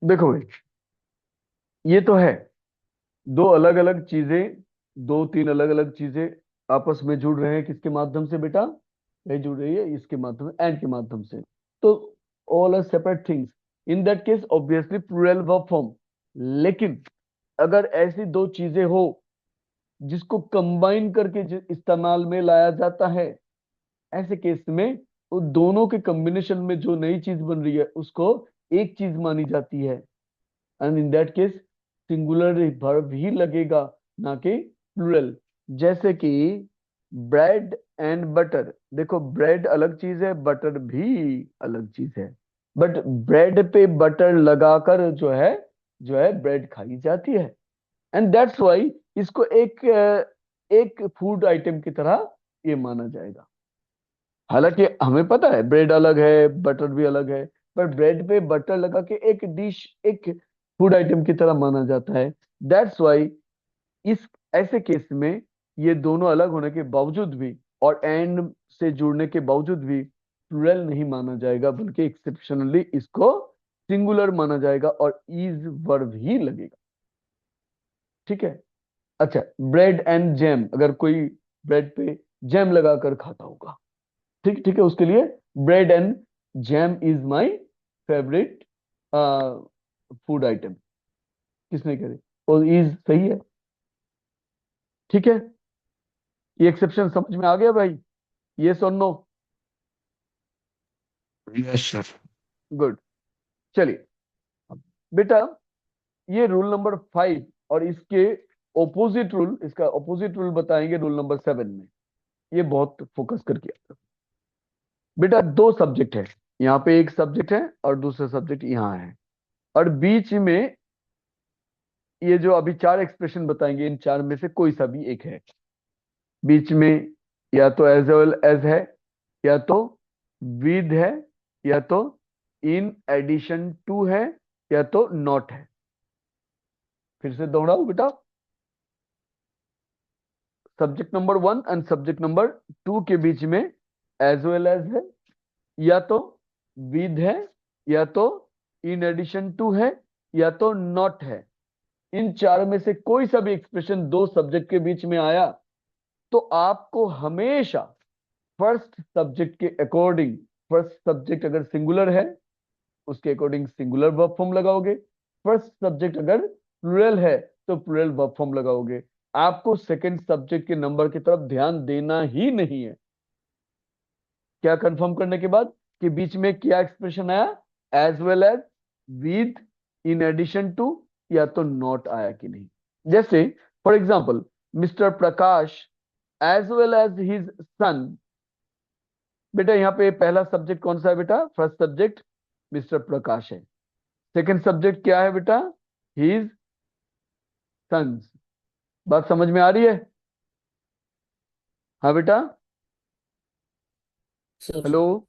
देखो भाई, ये तो है दो अलग अलग चीजें, दो तीन अलग अलग चीजें आपस में जुड़ रहे हैं। किसके माध्यम से बेटा? ये जुड़ रही है इसके माध्यम से, एंड के माध्यम से। तो all are separate things. In that case obviously plural verb form. लेकिन अगर ऐसी दो चीजें हो जिसको कंबाइन करके इस्तेमाल में लाया जाता है, ऐसे केस में उन दोनों के कॉम्बिनेशन में जो नई चीज बन रही है उसको एक चीज मानी जाती है। And in that case singular verb ही लगेगा, ना कि प्लूरल। जैसे कि ब्रेड एंड बटर। देखो, ब्रेड अलग चीज है, बटर भी अलग चीज है। बट ब्रेड पे बटर लगाकर जो है ब्रेड खाई जाती है। एंड दैट्स वाई इसको एक फूड आइटम की तरह ये माना जाएगा। हालांकि हमें पता है ब्रेड अलग है, बटर भी अलग है, पर ब्रेड पे बटर लगा के एक डिश, एक फूड आइटम की तरह माना जाता है। दैट्स वाई इस ऐसे केस में ये दोनों अलग होने के बावजूद भी और एंड से जुड़ने के बावजूद भी प्लूरल नहीं माना जाएगा, बल्कि एक्सेप्शनली इसको सिंगुलर माना जाएगा और इज वर्ब ही लगेगा। ठीक है। अच्छा, ब्रेड एंड जैम, अगर कोई ब्रेड पे जैम लगाकर खाता होगा, ठीक ठीक है, उसके लिए bread and jam is my favourite food item. किसने करे? और इज सही है। ठीक है। ये एक्सेप्शन समझ में आ गया भाई? यस और नो? Yes sir. गुड। चलिए बेटा, ये रूल नंबर 5 और इसके ऑपोजिट रूल, इसका ऑपोजिट रूल बताएंगे रूल नंबर 7 में। ये बहुत फोकस करके बेटा, दो सब्जेक्ट है, यहाँ पे एक सब्जेक्ट है और दूसरा सब्जेक्ट यहाँ है, और बीच में ये जो अभी चार एक्सप्रेशन बताएंगे, इन चार में से कोई सा भी एक है बीच में। या तो एज वेल एज है, या तो विद है, या तो इन एडिशन टू है, या तो नॉट है। फिर से दोहराओ बेटा, subject number 1 and subject number 2 के बीच में एज वेल एज है, या तो विद है, या तो इन एडिशन टू है, या तो नॉट है। इन चार में से कोई सा भी एक्सप्रेशन दो सब्जेक्ट के बीच में आया तो आपको हमेशा फर्स्ट सब्जेक्ट के अकॉर्डिंग, फर्स्ट सब्जेक्ट अगर सिंगुलर है उसके अकॉर्डिंग सिंगुलर वर्ब फॉर्म लगाओगे। फर्स्ट सब्जेक्ट अगर प्लूरल है तो प्लूरल वर्ब फॉर्म लगाओगे। आपको सेकंड सब्जेक्ट के नंबर की तरफ ध्यान देना ही नहीं है। क्या कंफर्म करने के बाद कि बीच में क्या एक्सप्रेशन आया, as well as, with, in addition to, या तो नॉट आया कि नहीं। जैसे for example, mister Prakash as well as his son. बेटा यहाँ पे पहला सब्जेक्ट कौन सा है बेटा? फर्स्ट सब्जेक्ट मिस्टर प्रकाश है। सेकंड सब्जेक्ट क्या है बेटा? His sons. बात समझ में आ रही है? हाँ बेटा। सर। हेलो।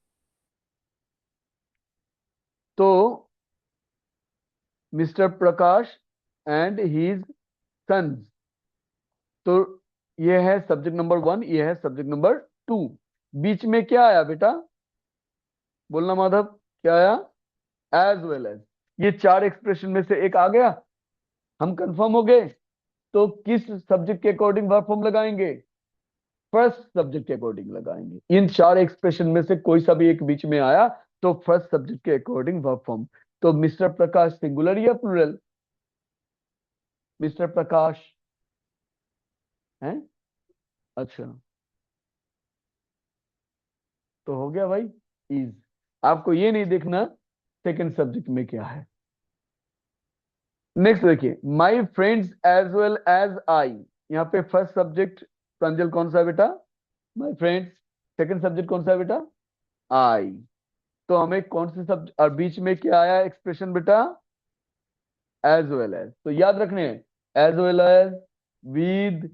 तो mister Prakash and his sons, तो ये है सब्जेक्ट नंबर 1, ये है सब्जेक्ट नंबर 2। बीच में क्या आया बेटा? बोलना माधव, क्या आया? As well as. ये चार एक्सप्रेशन में से एक आ गया। हम कंफर्म हो गए। तो किस सब्जेक्ट के अकॉर्डिंग वर्ब फॉर्म लगाएंगे? फर्स्ट सब्जेक्ट के अकॉर्डिंग लगाएंगे। इन चार एक्सप्रेशन में से कोई सा भी एक बीच में आया तो फर्स्ट सब्जेक्ट के अकॉर्डिंग वर्ब फॉर्म। तो मिस्टर प्रकाश सिंगुलर या प्लूरल? मिस्टर प्रकाश है। अच्छा, तो हो गया भाई इज। आपको ये नहीं देखना सेकंड सब्जेक्ट में क्या है। नेक्स्ट देखिए, my friends as well as I. यहाँ पे फर्स्ट सब्जेक्ट प्रांजल कौन सा है बेटा? My friends. सेकंड सब्जेक्ट कौन सा है बेटा? आई। तो हमें कौन से सब्जेक्ट और बीच में क्या आया एक्सप्रेशन बेटा? As well as. तो याद रखने हैं, as well as, with,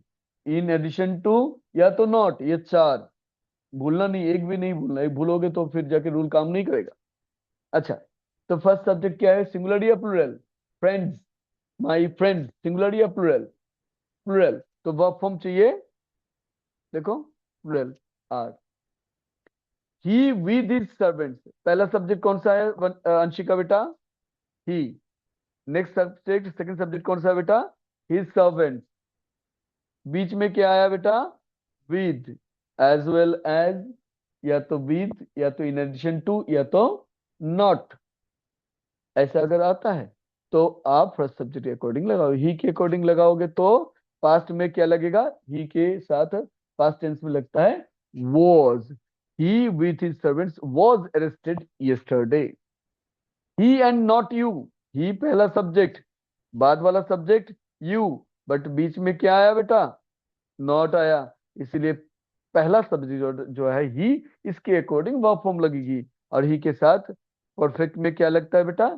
in addition to, या तो नॉट। ये चार भूलना नहीं, एक भी नहीं भूलना। एक भूलोगे तो फिर जाके रूल काम नहीं करेगा। अच्छा, तो फर्स्ट सब्जेक्ट क्या है, सिंगुलर या plural? Friends, my friends, singular या प्लूरल? प्लूरल। तो वर्ब फॉर्म चाहिए, देखो plural, are. He with his servants, पहला सब्जेक्ट कौन सा है अंशिका बेटा? He. Next subject, second subject कौन सा है बेटा? His servant. बीच में क्या आया बेटा? विद, एज वेल एज, या तो विद, या तो इन एडिशन टू, या तो नॉट। ऐसा अगर आता है तो आप फर्स्ट सब्जेक्ट के अकॉर्डिंग लगाओ। ही के अकॉर्डिंग लगाओगे तो पास्ट में क्या लगेगा? ही के साथ पास्ट टेंस में लगता है was. He with his servants was arrested yesterday. He and not you. He पहला सब्जेक्ट, बाद वाला सब्जेक्ट यू, बट बीच में क्या आया बेटा? नॉट आया। इसीलिए पहला सब्जेक्ट जो है ही, इसके अकॉर्डिंग वर्ब फॉर्म लगेगी। और ही के साथ परफेक्ट में क्या लगता है बेटा?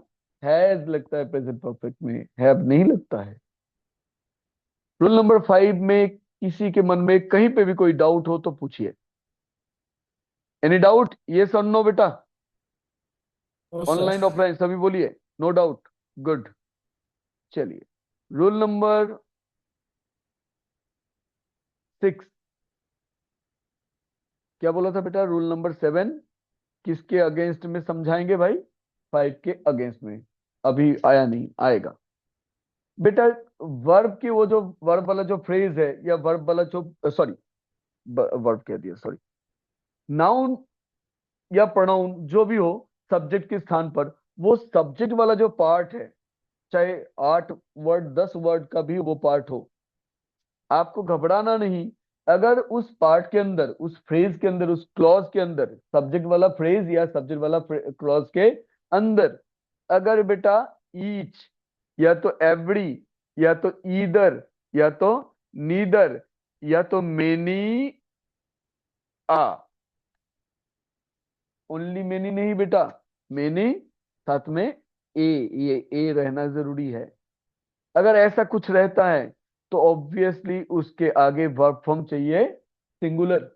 हैज लगता है, प्रेजेंट परफेक्ट में हैव नहीं लगता है। रूल नंबर 5 में किसी के मन में कहीं पे भी कोई डाउट हो तो पूछिए। Any doubt? यस और नो बेटा? No sir. ऑनलाइन ऑफलाइन सभी बोलिए, नो डाउट। गुड। चलिए, रूल नंबर 6। क्या बोला था बेटा? रूल नंबर 7 किसके अगेंस्ट में समझाएंगे भाई? 5 के अगेंस्ट में। अभी आया नहीं, आएगा बेटा। वर्ब की वो जो वर्ब वाला जो फ्रेज है, या वर्ब वाला जो, सॉरी, वर्ब कह दिया, सॉरी, नाउन या प्रोनाउन जो भी हो, सब्जेक्ट के स्थान पर वो सब्जेक्ट वाला जो पार्ट है, चाहे 8 वर्ड 10 वर्ड का भी वो पार्ट हो, आपको घबराना नहीं। अगर उस पार्ट के अंदर, उस फ्रेज के अंदर, उस क्लॉज के अंदर, सब्जेक्ट वाला फ्रेज या सब्जेक्ट वाला क्लॉज के अंदर अगर बेटा ईच, या तो एवरी, या तो ईदर, या तो नीदर, या तो मेनी आ, ओनली मेनी नहीं बेटा, मेनी साथ में ए, ये ए रहना जरूरी है। अगर ऐसा कुछ रहता है तो ऑब्वियसली उसके आगे वर्ब फॉर्म चाहिए सिंगुलर।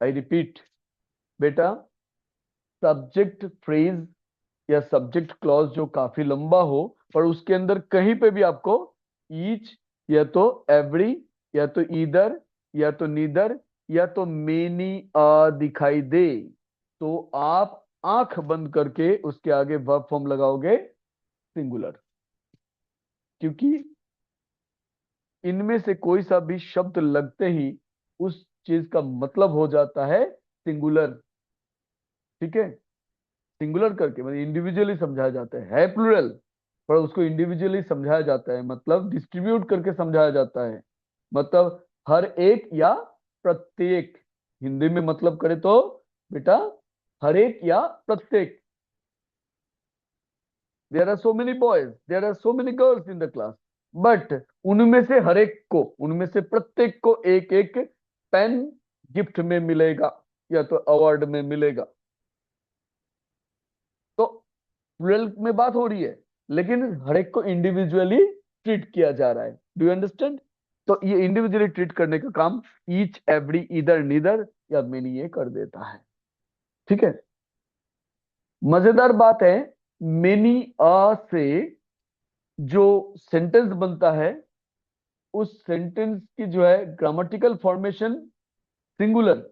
आई रिपीट बेटा, सब्जेक्ट फ्रेज या सब्जेक्ट क्लॉज जो काफी लंबा हो, पर उसके अंदर कहीं पे भी आपको ईच, या तो एवरी, या तो ईदर, या तो नीदर, या तो मेनी दिखाई दे, तो आप आंख बंद करके उसके आगे वर्ब फॉर्म लगाओगे सिंगुलर। क्योंकि इनमें से कोई सा भी शब्द लगते ही उस चीज का मतलब हो जाता है सिंगुलर। ठीक है? सिंगुलर करके मतलब इंडिविजुअली समझाया जाता है प्लूरल, पर उसको इंडिविजुअली समझाया जाता है, मतलब डिस्ट्रीब्यूट करके समझाया जाता है, मतलब हर एक या प्रत्येक। हिंदी में मतलब करे तो बेटा हर एक या प्रत्येक। There are so many boys, there are so many girls in the class, but उनमें से हर एक को, उनमें से प्रत्येक को एक एक पेन गिफ्ट में मिलेगा, या तो अवार्ड में मिलेगा। तो प्लूरल में बात हो रही है, लेकिन हर एक को इंडिविजुअली ट्रीट किया जा रहा है। Do you understand? तो ये इंडिविजुअली ट्रीट करने का काम ईच, एवरी, इधर, नीदर या मेनी ये कर देता है। ठीक है? मजेदार बात है, मेनी से जो सेंटेंस बनता है, उस सेंटेंस की जो है ग्रामेटिकल फॉर्मेशन सिंगुलर,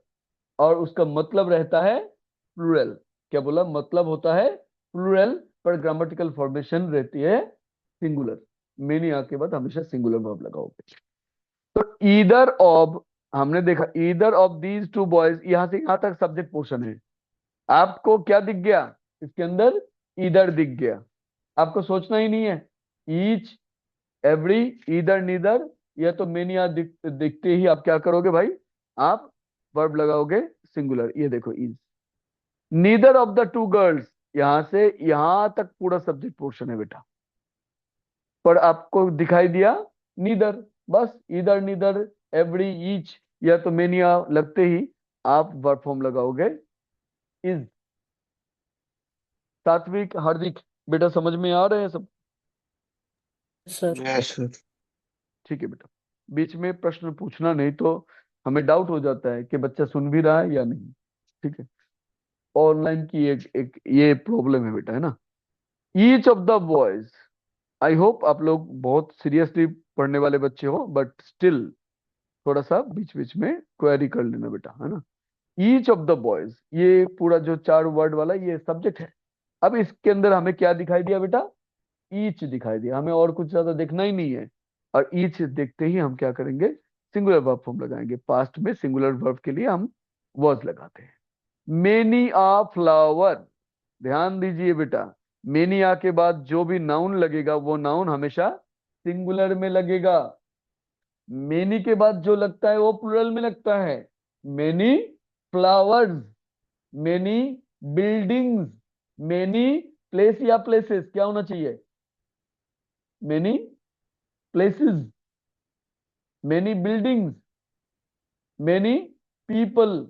और उसका मतलब रहता है प्लूरल। क्या बोला? मतलब होता है प्लूरल, पर ग्रामेटिकल फॉर्मेशन रहती है सिंगुलर। मेनी के बाद हमेशा सिंगुलर वर्ब लगाओगे। तो ईदर ऑफ, हमने देखा either of these two boys, यहां से यहां तक सब्जेक्ट पोर्शन है। आपको क्या दिख गया इसके अंदर? ईदर दिख गया। आपको सोचना ही नहीं है। ईच, एवरी, ईदर, नीदर, या तो मेनी दिखते ही आप क्या करोगे भाई? आप वर्ब लगाओगे सिंगुलर। ये देखो is. Neither of the two girls, यहां से यहां तक पूरा सब्जेक्ट पोर्शन है बेटा, पर आपको दिखाई दिया नीदर। बस इधर, नीदर, एवरी, ईच, या तो मेनिया लगते ही आप वर्ब फॉर्म लगाओगे इज। सात्विक, हार्दिक, बेटा समझ में आ रहे हैं सब? सर। Yes sir. ठीक है बेटा, बीच में प्रश्न पूछना नहीं तो हमें डाउट हो जाता है कि बच्चा सुन भी रहा है या नहीं। ठीक है? ऑनलाइन की एक ये प्रॉब्लम है बेटा, है ना? Each of the boys, I hope आप लोग बहुत सीरियसली पढ़ने वाले बच्चे हो, बट स्टिल थोड़ा सा बीच बीच में क्वेरी कर लेना बेटा, है ना? ईच ऑफ द बॉयज, ये पूरा जो 4 वर्ड वाला ये सब्जेक्ट है। अब इसके अंदर हमें क्या दिखाई दिया बेटा, ईच दिखाई दिया, हमें और कुछ ज्यादा देखना ही नहीं है। और ईच देखते ही हम क्या करेंगे, सिंगुलर वर्ब फॉर्म लगाएंगे। पास्ट में सिंगुलर वर्ब के लिए हम वॉज लगाते हैं। मेनी आ फ्लावर, ध्यान दीजिए बेटा, मेनी आ के बाद जो भी नाउन लगेगा वो नाउन हमेशा सिंगुलर में लगेगा। मेनी के बाद जो लगता है वो प्लूरल में लगता है। Many flowers, many buildings, many place या प्लेसेस क्या होना चाहिए, many places, many buildings, many people,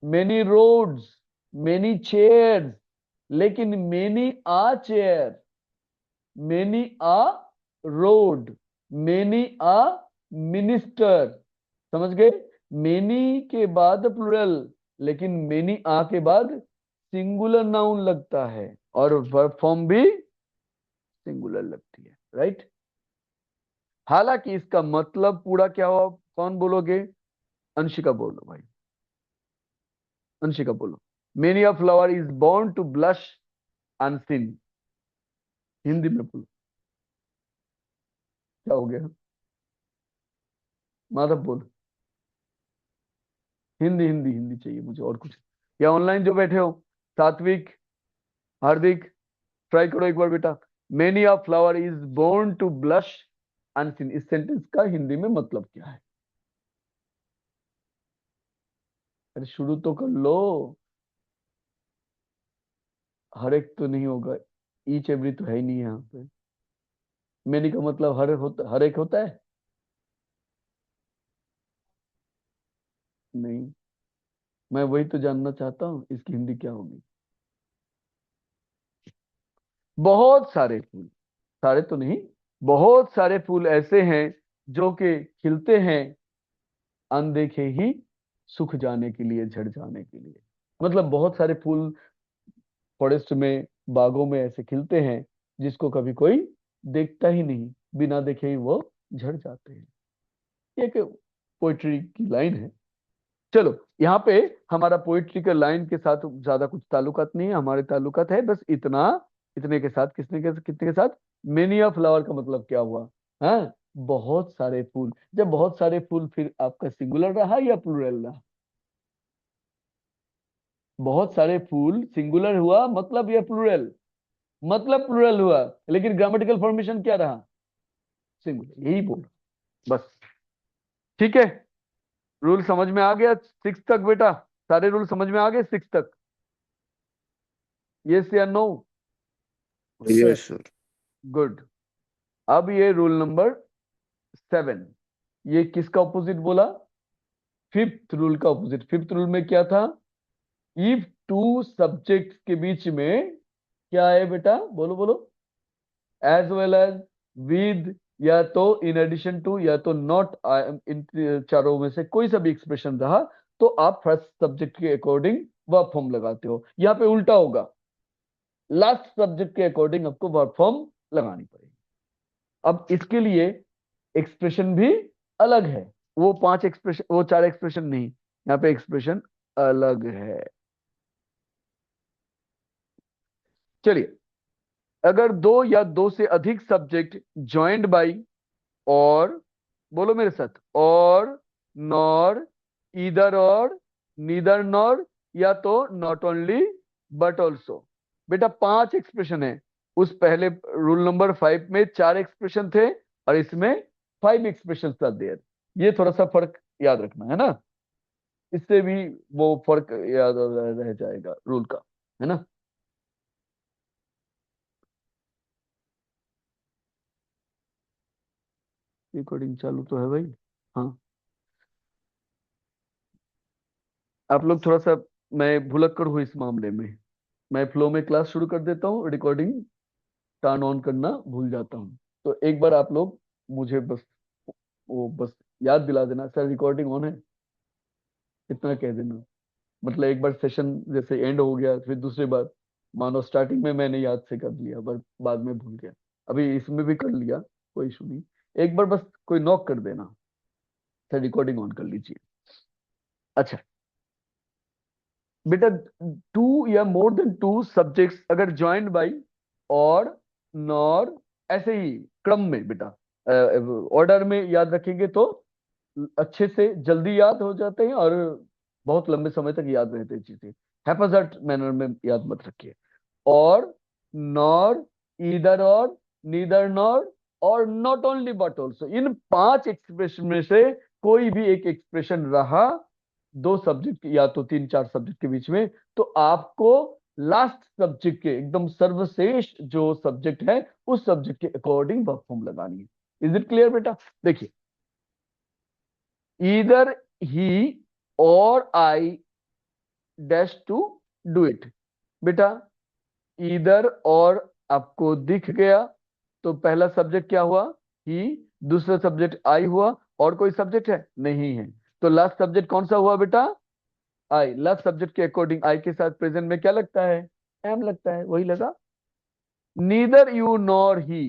many roads, many chairs. लेकिन many a chair, many a road, many a minister, समझ गए। मेनी के बाद प्लूरल, लेकिन मेनी आ के बाद सिंगुलर नाउन लगता है और वर्ब फॉर्म भी सिंगुलर लगती है, राइट। हालांकि इसका मतलब पूरा क्या हुआ, कौन बोलोगे, अंशिका बोलो भाई, अंशिका बोलो। Many a flower is born to blush unseen, Hindi में बोलो, क्या हो गया, माधव बोलो। हिंदी हिंदी हिंदी चाहिए मुझे, और कुछ। या ऑनलाइन जो बैठे हो, सात्विक, हार्दिक, ट्राई करो एक बार बेटा। Many a flower is born to blush unseen, इस सेंटेंस का हिंदी में मतलब क्या है। अरे शुरू तो कर लो, हर एक तो नहीं होगा, ईच एवरी तो है ही नहीं यहाँ पे। मेनी का मतलब हर एक होता है, नहीं। मैं वही तो जानना चाहता हूँ इसकी हिंदी क्या होगी। बहुत सारे फूल, सारे तो नहीं, बहुत सारे फूल ऐसे हैं जो कि खिलते हैं अनदेखे ही सूख जाने के लिए, झड़ जाने के लिए। मतलब बहुत सारे फूल फॉरेस्ट में, बागों में ऐसे खिलते हैं जिसको कभी कोई देखता ही नहीं, बिना देखे ही वो झड़ जाते हैं। ये एक पोइट्री की लाइन है। चलो, यहाँ पे हमारा पोइट्री के लाइन के साथ ज्यादा कुछ ताल्लुकात नहीं है, हमारे ताल्लुकात है बस इतना, इतने के साथ, कितने के साथ, मेनी ऑफ फ्लावर का मतलब क्या हुआ, हाँ, बहुत सारे फूल। जब बहुत सारे फूल, फिर आपका सिंगुलर रहा या प्लूरल रहा, बहुत सारे फूल सिंगुलर हुआ मतलब या प्लूरल, मतलब प्लूरल हुआ, लेकिन ग्रामेटिकल फॉर्मेशन क्या रहा, सिंगुलर, यही बोल, बस। ठीक है, रूल समझ में आ गया सिक्स तक बेटा, सारे रूल समझ में आ गए सिक्स तक, यस या no, sir. Yes sir. Good. अब ये रूल नंबर 7, ये किसका ऑपोजिट बोला, फिफ्थ रूल का ऑपोजिट। फिफ्थ रूल में क्या था, इफ टू सब्जेक्ट्स के बीच में क्या है बेटा, बोलो बोलो, एज वेल एज, विद, या तो इन एडिशन टू, या तो नॉट, इन चारों में से कोई सा भी एक्सप्रेशन रहा तो आप फर्स्ट सब्जेक्ट के अकॉर्डिंग वर्ब फॉर्म लगाते हो। यहाँ पे उल्टा होगा, लास्ट सब्जेक्ट के अकॉर्डिंग आपको वर्ब फॉर्म लगानी पड़ेगी। अब इसके लिए एक्सप्रेशन भी अलग है, वो पांच एक्सप्रेशन, वो चार एक्सप्रेशन नहीं, यहाँ पे एक्सप्रेशन अलग है। चलिए, अगर दो या दो से अधिक सब्जेक्ट ज्वाइंट बाई, और, बोलो मेरे साथ, और, नॉर, इधर और, नीदर नॉर, या तो नॉट ओनली बट ऑल्सो। बेटा पांच एक्सप्रेशन है, उस पहले रूल नंबर 5 में चार एक्सप्रेशन थे और इसमें 5 एक्सप्रेशन था देयर। ये थोड़ा सा फर्क याद रखना है ना, इससे भी वो फर्क याद रह जाएगा रूल का, है ना। रिकॉर्डिंग चालू तो है भाई, हाँ। आप लोग थोड़ा सा, मैं भुलक्कड़ हूँ इस मामले में, मैं फ्लो में क्लास शुरू कर देता हूँ, रिकॉर्डिंग टर्न ऑन करना भूल जाता हूँ। तो एक बार आप लोग मुझे बस वो बस याद दिला देना, सर रिकॉर्डिंग ऑन है, इतना कह देना। मतलब एक बार सेशन जैसे एंड हो गया, फिर दूसरी बार, मानो स्टार्टिंग में मैंने याद से कर लिया पर बाद में भूल गया, अभी इसमें भी कर लिया, कोई इशू नहीं। एक बार बस कोई नॉक कर देना, सर रिकॉर्डिंग ऑन कर लीजिए। अच्छा, बेटा टू या मोर देन टू सब्जेक्ट्स अगर ज्वाइंड बाई और नॉर, ऐसे ही क्रम में बेटा ऑर्डर में याद रखेंगे तो अच्छे से जल्दी याद हो जाते हैं और बहुत लंबे समय तक याद रहते हैं चीजें। हैप्पीजर्ट मैनर में याद मत रखिए। और नॉर, ईदर और, नीदर नॉर, और नॉट ओनली बट ऑल्सो, इन पांच एक्सप्रेशन में से कोई भी एक एक्सप्रेशन रहा दो सब्जेक्ट या तो तीन चार सब्जेक्ट के बीच में, तो आपको लास्ट सब्जेक्ट के एकदम सर्वश्रेष्ठ जो सब्जेक्ट है उस सब्जेक्ट के अकॉर्डिंग वर्ब फॉर्म लगानी है। इज इट क्लियर बेटा? देखिए, either he or I dash to do it. बेटा ईदर और आपको दिख गया तो पहला सब्जेक्ट क्या हुआ? ही। दूसरा सब्जेक्ट आई हुआ। और कोई सब्जेक्ट है? नहीं है। तो लास्ट सब्जेक्ट कौन सा हुआ बेटा? आई। लास्ट सब्जेक्ट के अकॉर्डिंग आई के साथ प्रेजेंट में क्या लगता है? एम लगता है, वही लगा। नीदर यू नॉर ही।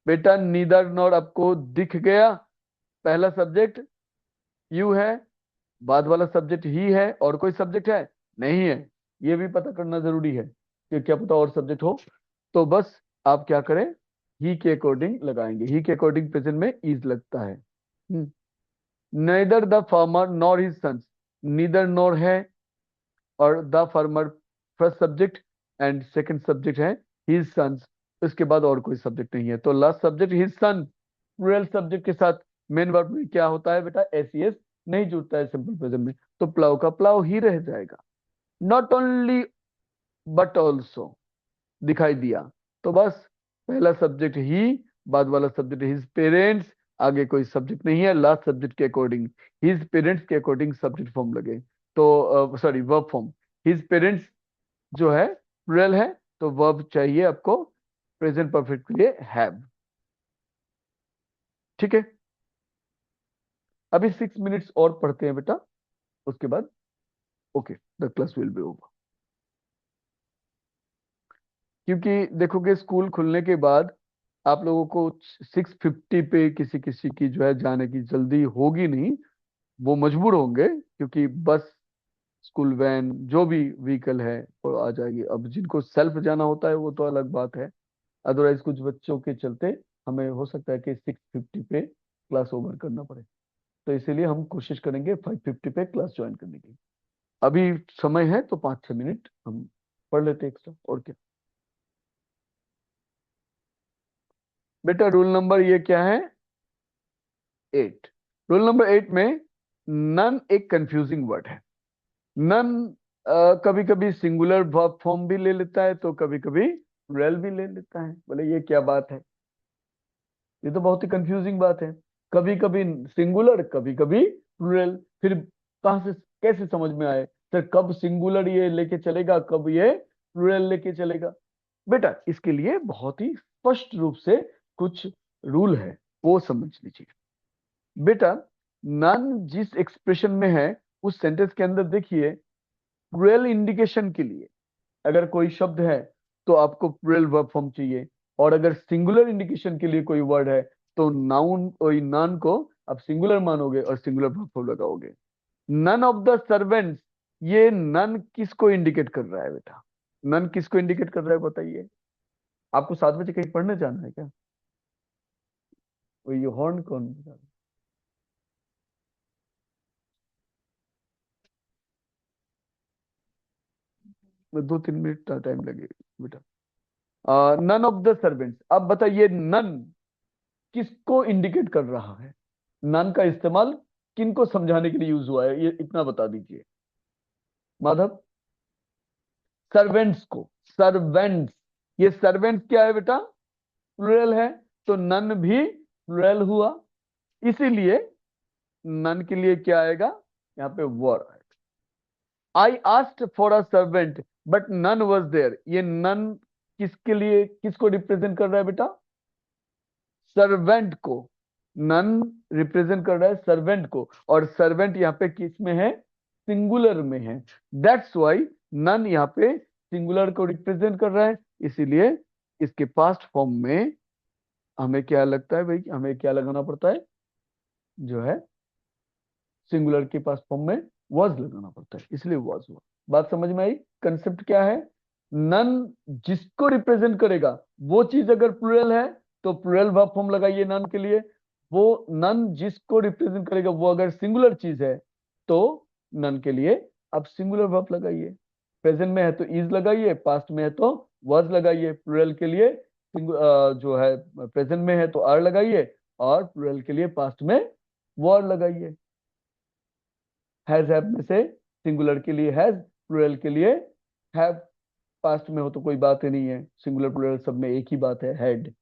बेटा नीदर नॉर आपको दिख गया, पहला सब्जेक्ट यू है, बाद वाला सब्जेक्ट ही है, और कोई सब्जेक्ट है? नहीं है। ये भी पता करना जरूरी है कि क्या पता और सब्जेक्ट हो। तो बस आप क्या करें, ही के अकॉर्डिंग लगाएंगे। ही के अकॉर्डिंग प्रेजेंट में इज लगता है। Neither the farmer nor his sons. Neither nor है और the farmer first subject and second subject है हिज सन्स। इसके बाद और कोई सब्जेक्ट नहीं है, तो last subject his son plural subject के साथ मेन वर्ब में क्या होता है बेटा? एस ई एस नहीं जुड़ता है सिंपल प्रेजेंट में, तो प्लाव का प्लाव ही रह जाएगा। नॉट ओनली बट ऑल्सो दिखाई दिया, तो बस पहला सब्जेक्ट ही, बाद वाला सब्जेक्ट हिज पेरेंट्स, आगे कोई सब्जेक्ट नहीं है, लास्ट सब्जेक्ट के अकॉर्डिंग हिज पेरेंट्स के अकॉर्डिंग सब्जेक्ट फॉर्म लगे। तो sorry verb form, his parents जो है प्लूरल है, तो वर्ब चाहिए आपको प्रेजेंट परफेक्ट के लिए हैव। ठीक है, अभी 6 मिनट्स और पढ़ते हैं बेटा, उसके बाद okay the class will be over. क्योंकि देखोगे स्कूल खुलने के बाद आप लोगों को 6:50 पे किसी किसी की जो है जाने की जल्दी होगी नहीं, वो मजबूर होंगे क्योंकि बस, स्कूल वैन, जो भी व्हीकल है वो आ जाएगी। अब जिनको सेल्फ जाना होता है वो तो अलग बात है, अदरवाइज कुछ बच्चों के चलते हमें हो सकता है कि 6:50 पे क्लास ओवर करना पड़े, तो इसीलिए हम कोशिश करेंगे 5:50 पे क्लास ज्वाइन करने की। अभी समय है तो 5-6 मिनट हम पढ़ लेते हैं एक्स्ट्रा, और क्या। बेटा रूल नंबर ये क्या है? 8। रूल नंबर 8 में नन एक कंफ्यूजिंग वर्ड है। नन कभी कभी सिंगुलर वर्ब फॉर्म भी ले लेता है तो कभी कभी प्लूरल भी ले लेता है। बोले ये क्या बात है? ये तो बहुत ही कंफ्यूजिंग बात है। कभी कभी सिंगुलर, कभी कभी प्लूरल, फिर कहां से कैसे समझ में आए सर कब सिंगुलर ये लेके चलेगा, कब ये प्लूरल लेके चलेगा? बेटा इसके लिए बहुत ही स्पष्ट रूप से कुछ रूल है, वो समझ लीजिए। बेटा नन जिस एक्सप्रेशन में है उस सेंटेंस के अंदर देखिए, प्लूरल इंडिकेशन के लिए अगर कोई शब्द है तो आपको प्लूरल वर्ब फॉर्म चाहिए, और अगर सिंगुलर इंडिकेशन के लिए कोई वर्ड है तो नाउन और नन को आप सिंगुलर मानोगे और सिंगुलर वर्ब फॉर्म लगाओगे। नन ऑफ द सर्वेंट्स, ये नन किसको इंडिकेट कर रहा है बेटा? नन किसको इंडिकेट कर रहा है बताइए? आपको 7 बजे कहीं पढ़ने जाना है क्या? वो ये हॉर्न कौन बजा रहा है? मैं 2-3 मिनट टाइम लगेगा बेटा। नन ऑफ द सर्वेंट्स, अब बताइए नन किसको इंडिकेट कर रहा है? नन का इस्तेमाल किनको समझाने के लिए यूज हुआ है, ये इतना बता दीजिए माधव। सर्वेंट्स को। सर्वेंट्स, ये सर्वेंट्स क्या है बेटा? प्लूरल है, तो नन भी प्लूरल हुआ, इसीलिए नन के लिए क्या आएगा यहाँ पे? Were. I asked for a servant but none was there, ये नन किसके लिए, किसको रिप्रेजेंट कर रहा है बेटा? सर्वेंट को। नन रिप्रेजेंट कर रहा है सर्वेंट को, और सर्वेंट यहाँ पे किस में है? सिंगुलर में है। दैट्स वाई नन यहाँ पे सिंगुलर को रिप्रेजेंट कर रहा है, इसीलिए इसके पास्ट फॉर्म में हमें क्या लगता है भाई, हमें क्या लगाना पड़ता है जो है सिंगुलर के पास्ट फॉर्म में वॉज लगाना पड़ता है, इसलिए वॉज हुआ। बात समझ में आई? कंसेप्ट क्या है? नन जिसको रिप्रेजेंट करेगा, वो चीज अगर प्लूरल है तो प्लूरल वर्ब फॉर्म लगाइए नन के लिए। वो नन जिसको रिप्रेजेंट करेगा, वो अगर सिंगुलर चीज है तो नन के लिए आप सिंगुलर वर्ब लगाइए। प्रेजेंट में है तो इज लगाइए, पास्ट में है तो वर्ज लगाइए। प्लूरल के लिए जो है प्रेजेंट में है तो आर लगाइए, और प्लूरल के लिए पास्ट में वर लगाइए। हैज हैव में से सिंगुलर के लिए हैज, प्लूरल के लिए हैव। पास्ट में हो तो कोई बात ही नहीं है, सिंगुलर प्लूरल सब में एक ही बात है, हैड।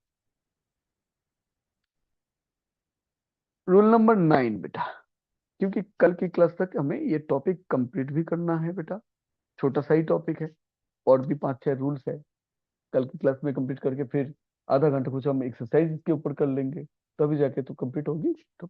रूल नंबर 9 बेटा, क्योंकि कल की क्लास तक हमें ये टॉपिक कंप्लीट भी करना है बेटा, छोटा सा ही टॉपिक है, और भी 5-6 रूल्स है। कल की क्लास में कंप्लीट करके फिर आधा घंटा कुछ हम एक्सरसाइज इसके ऊपर कर लेंगे, तभी जाके तो कंप्लीट होगी। तो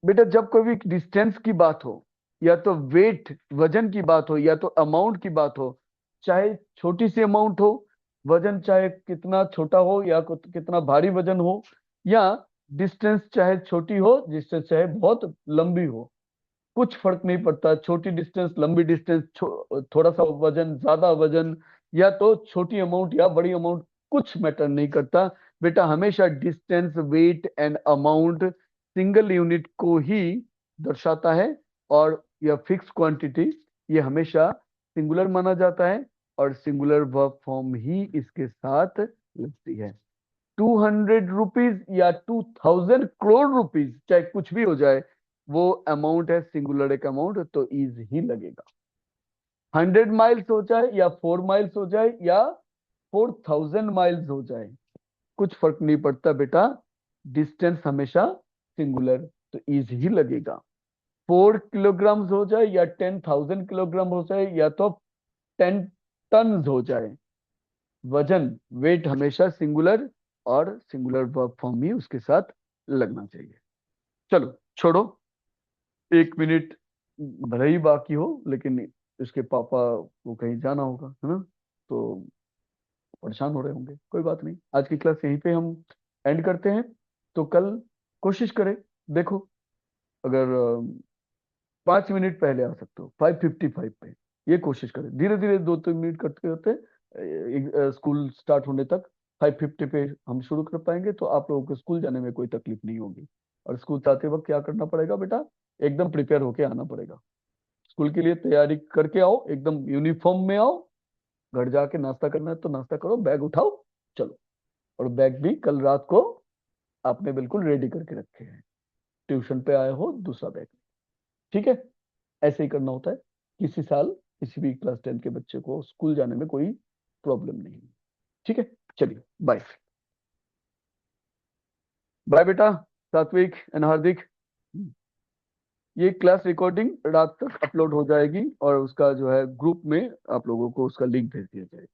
बेटा जब कोई भी डिस्टेंस की बात हो, या तो वेट वजन की बात हो, या तो अमाउंट की बात हो, चाहे छोटी सी अमाउंट हो, वजन चाहे कितना छोटा हो या कितना भारी वजन हो, या डिस्टेंस चाहे छोटी हो, डिस्टेंस चाहे बहुत लंबी हो, कुछ फर्क नहीं पड़ता। छोटी डिस्टेंस, लंबी डिस्टेंस, थोड़ा सा वजन, ज्यादा वजन, या तो छोटी अमाउंट या बड़ी अमाउंट, कुछ मैटर नहीं करता बेटा। हमेशा distance, weight and amount single unit को ही दर्शाता है, और यह फिक्स क्वांटिटी ये हमेशा सिंगुलर माना जाता है, और सिंगुलर वर्ब फॉर्म ही इसके साथ लगती है। 200 रुपीज या 2000 करोड़ रुपीज, चाहे कुछ भी हो जाए, वो अमाउंट है सिंगुलर एक अमाउंट, तो इज ही लगेगा। 100 माइल्स हो जाए या 4 माइल्स हो जाए या 4000 माइल्स हो जाए, कुछ फर्क नहीं पड़ता बेटा, डिस्टेंस हमेशा सिंगुलर, तो इज ही लगेगा। 4 किलोग्राम्स हो जाए या 10,000 किलोग्राम हो जाए, या तो 10 टन हो जाए, वजन, वेट हमेशा सिंगुलर, और सिंगुलर वर्ब फॉर्म ही उसके साथ लगना चाहिए। चलो छोड़ो, 1 मिनट भले ही बाकी हो, लेकिन इसके पापा को कहीं जाना होगा, है ना, तो परेशान हो रहे होंगे। कोई बात नहीं, आज की क्लास यहीं पे हम एंड करते हैं। तो कल कोशिश करें, देखो, अगर 5 मिनट पहले आ सकते हो 5:55 पे, ये कोशिश करें। धीरे धीरे 2-3 मिनट करते करते स्कूल स्टार्ट होने तक 5:50 पे हम शुरू कर पाएंगे, तो आप लोगों को स्कूल जाने में कोई तकलीफ नहीं होगी। और स्कूल जाते वक्त क्या करना पड़ेगा बेटा? एकदम प्रिपेयर होके आना पड़ेगा। स्कूल के लिए तैयारी करके आओ, एकदम यूनिफॉर्म में आओ। घर जाके नाश्ता करना है तो नाश्ता करो, बैग उठाओ, चलो। और बैग भी कल रात को आपने बिल्कुल रेडी करके रखे हैं, ट्यूशन पे आए हो दूसरा बैग, ठीक है? ऐसे ही करना होता है। किसी साल किसी भी क्लास 10 के बच्चे को स्कूल जाने में कोई प्रॉब्लम नहीं है, ठीक है? चलिए, बाय। बाय बेटा, सात्विक एंड हार्दिक। ये क्लास रिकॉर्डिंग रात तक अपलोड हो जाएगी, और उसका जो है ग्रुप में आप लोगों को उसका लिंक भेज दिया जाएगा।